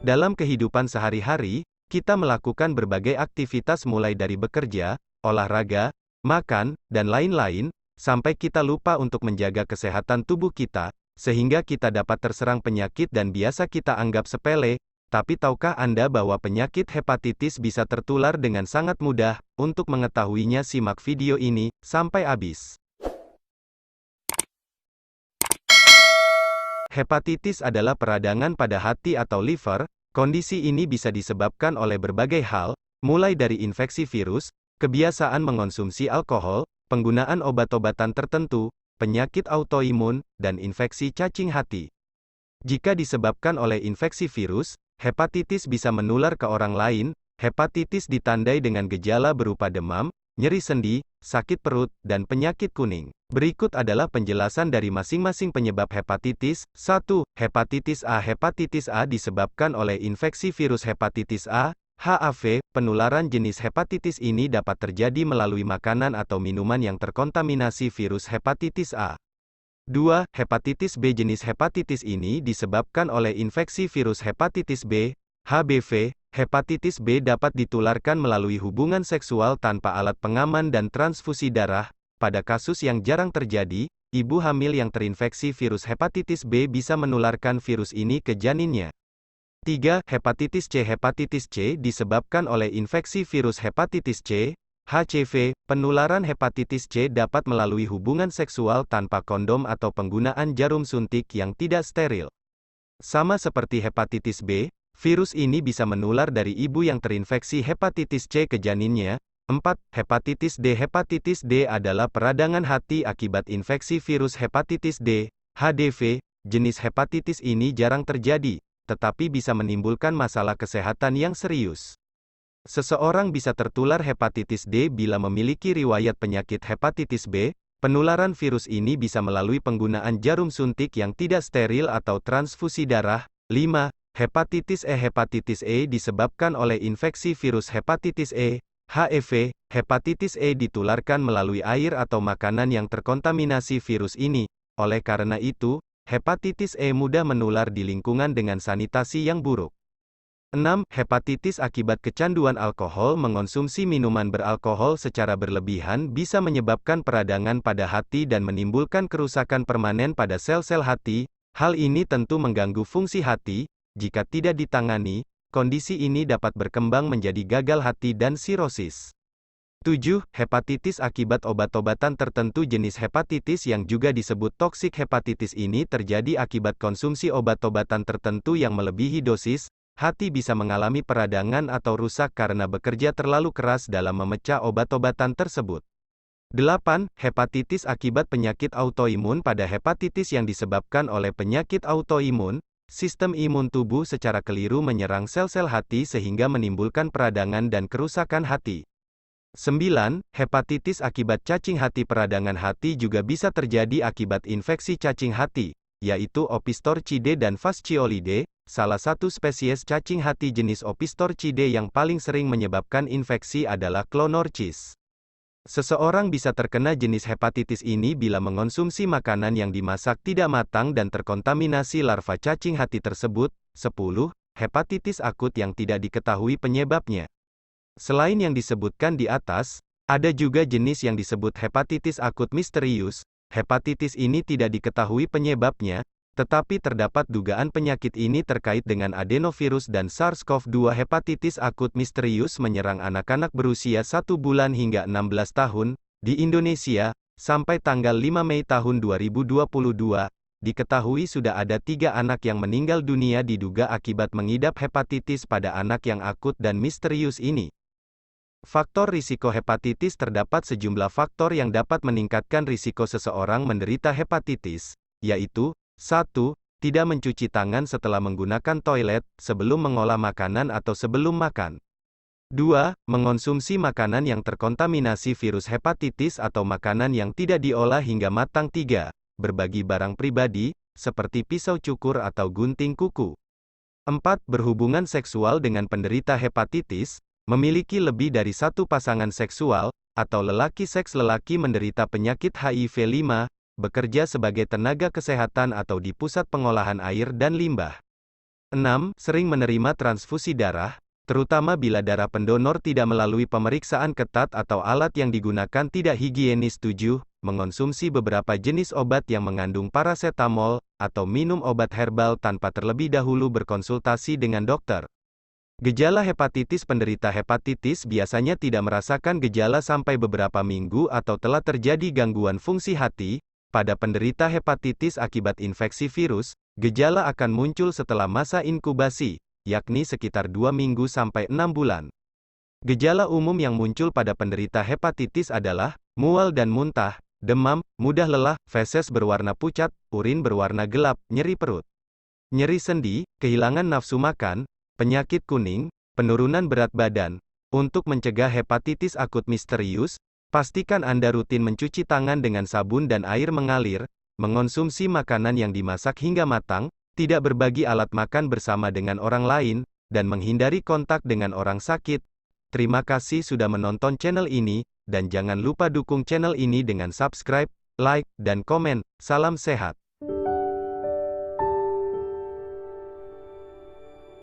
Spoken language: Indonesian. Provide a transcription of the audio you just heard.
Dalam kehidupan sehari-hari, kita melakukan berbagai aktivitas mulai dari bekerja, olahraga, makan, dan lain-lain, sampai kita lupa untuk menjaga kesehatan tubuh kita, sehingga kita dapat terserang penyakit dan biasa kita anggap sepele. Tapi tahukah Anda bahwa penyakit hepatitis bisa tertular dengan sangat mudah? Untuk mengetahuinya simak video ini sampai habis. Hepatitis adalah peradangan pada hati atau liver. Kondisi ini bisa disebabkan oleh berbagai hal, mulai dari infeksi virus, kebiasaan mengonsumsi alkohol, penggunaan obat-obatan tertentu, penyakit autoimun, dan infeksi cacing hati. Jika disebabkan oleh infeksi virus, hepatitis bisa menular ke orang lain. Hepatitis ditandai dengan gejala berupa demam, nyeri sendi, sakit perut, dan penyakit kuning. Berikut adalah penjelasan dari masing-masing penyebab hepatitis. 1. Hepatitis A. Hepatitis A disebabkan oleh infeksi virus hepatitis A, HAV. Penularan jenis hepatitis ini dapat terjadi melalui makanan atau minuman yang terkontaminasi virus hepatitis A. 2. Hepatitis B. Jenis hepatitis ini disebabkan oleh infeksi virus hepatitis B, HBV. Hepatitis B dapat ditularkan melalui hubungan seksual tanpa alat pengaman dan transfusi darah. Pada kasus yang jarang terjadi, ibu hamil yang terinfeksi virus hepatitis B bisa menularkan virus ini ke janinnya. 3. Hepatitis C. Hepatitis C disebabkan oleh infeksi virus hepatitis C, HCV. Penularan hepatitis C dapat melalui hubungan seksual tanpa kondom atau penggunaan jarum suntik yang tidak steril. Sama seperti hepatitis B, virus ini bisa menular dari ibu yang terinfeksi hepatitis C ke janinnya. 4. Hepatitis D. Hepatitis D adalah peradangan hati akibat infeksi virus hepatitis D, HDV. Jenis hepatitis ini jarang terjadi, tetapi bisa menimbulkan masalah kesehatan yang serius. Seseorang bisa tertular hepatitis D bila memiliki riwayat penyakit hepatitis B. Penularan virus ini bisa melalui penggunaan jarum suntik yang tidak steril atau transfusi darah. 5. Hepatitis E. Hepatitis E disebabkan oleh infeksi virus hepatitis E, HEV. Hepatitis E ditularkan melalui air atau makanan yang terkontaminasi virus ini. Oleh karena itu, hepatitis E mudah menular di lingkungan dengan sanitasi yang buruk. 6. Hepatitis akibat kecanduan alkohol. Mengonsumsi minuman beralkohol secara berlebihan bisa menyebabkan peradangan pada hati dan menimbulkan kerusakan permanen pada sel-sel hati. Hal ini tentu mengganggu fungsi hati. Jika tidak ditangani, kondisi ini dapat berkembang menjadi gagal hati dan sirosis. 7. Hepatitis akibat obat-obatan tertentu. Jenis hepatitis yang juga disebut toksik hepatitis ini terjadi akibat konsumsi obat-obatan tertentu yang melebihi dosis. Hati bisa mengalami peradangan atau rusak karena bekerja terlalu keras dalam memecah obat-obatan tersebut. 8. Hepatitis akibat penyakit autoimun. Pada hepatitis yang disebabkan oleh penyakit autoimun, sistem imun tubuh secara keliru menyerang sel-sel hati sehingga menimbulkan peradangan dan kerusakan hati. 9. Hepatitis akibat cacing hati. Peradangan hati juga bisa terjadi akibat infeksi cacing hati, yaitu Opistorchide dan Fasciolide. Salah satu spesies cacing hati jenis Opistorchide yang paling sering menyebabkan infeksi adalah Clonorchis. Seseorang bisa terkena jenis hepatitis ini bila mengonsumsi makanan yang dimasak tidak matang dan terkontaminasi larva cacing hati tersebut. 10. Hepatitis akut yang tidak diketahui penyebabnya. Selain yang disebutkan di atas, ada juga jenis yang disebut hepatitis akut misterius. Hepatitis ini tidak diketahui penyebabnya, tetapi terdapat dugaan penyakit ini terkait dengan adenovirus dan SARS-CoV-2. Hepatitis akut misterius menyerang anak-anak berusia 1 bulan hingga 16 tahun. Di Indonesia, sampai tanggal 5 Mei tahun 2022, diketahui sudah ada 3 anak yang meninggal dunia diduga akibat mengidap hepatitis pada anak yang akut dan misterius ini. Faktor risiko hepatitis. Terdapat sejumlah faktor yang dapat meningkatkan risiko seseorang menderita hepatitis, yaitu 1. Tidak mencuci tangan setelah menggunakan toilet, sebelum mengolah makanan atau sebelum makan. 2. Mengonsumsi makanan yang terkontaminasi virus hepatitis atau makanan yang tidak diolah hingga matang. 3. Berbagi barang pribadi, seperti pisau cukur atau gunting kuku. 4. Berhubungan seksual dengan penderita hepatitis, memiliki lebih dari satu pasangan seksual, atau lelaki seks lelaki menderita penyakit HIV. 5. Bekerja sebagai tenaga kesehatan atau di pusat pengolahan air dan limbah. 6. Sering menerima transfusi darah, terutama bila darah pendonor tidak melalui pemeriksaan ketat atau alat yang digunakan tidak higienis. 7. Mengonsumsi beberapa jenis obat yang mengandung parasetamol, atau minum obat herbal tanpa terlebih dahulu berkonsultasi dengan dokter. Gejala hepatitis. Penderita hepatitis biasanya tidak merasakan gejala sampai beberapa minggu atau telah terjadi gangguan fungsi hati. Pada penderita hepatitis akibat infeksi virus, gejala akan muncul setelah masa inkubasi, yakni sekitar 2 minggu sampai 6 bulan. Gejala umum yang muncul pada penderita hepatitis adalah mual dan muntah, demam, mudah lelah, feses berwarna pucat, urin berwarna gelap, nyeri perut, nyeri sendi, kehilangan nafsu makan, penyakit kuning, penurunan berat badan. Untuk mencegah hepatitis akut misterius, pastikan Anda rutin mencuci tangan dengan sabun dan air mengalir, mengonsumsi makanan yang dimasak hingga matang, tidak berbagi alat makan bersama dengan orang lain, dan menghindari kontak dengan orang sakit. Terima kasih sudah menonton channel ini, dan jangan lupa dukung channel ini dengan subscribe, like, dan komen. Salam sehat.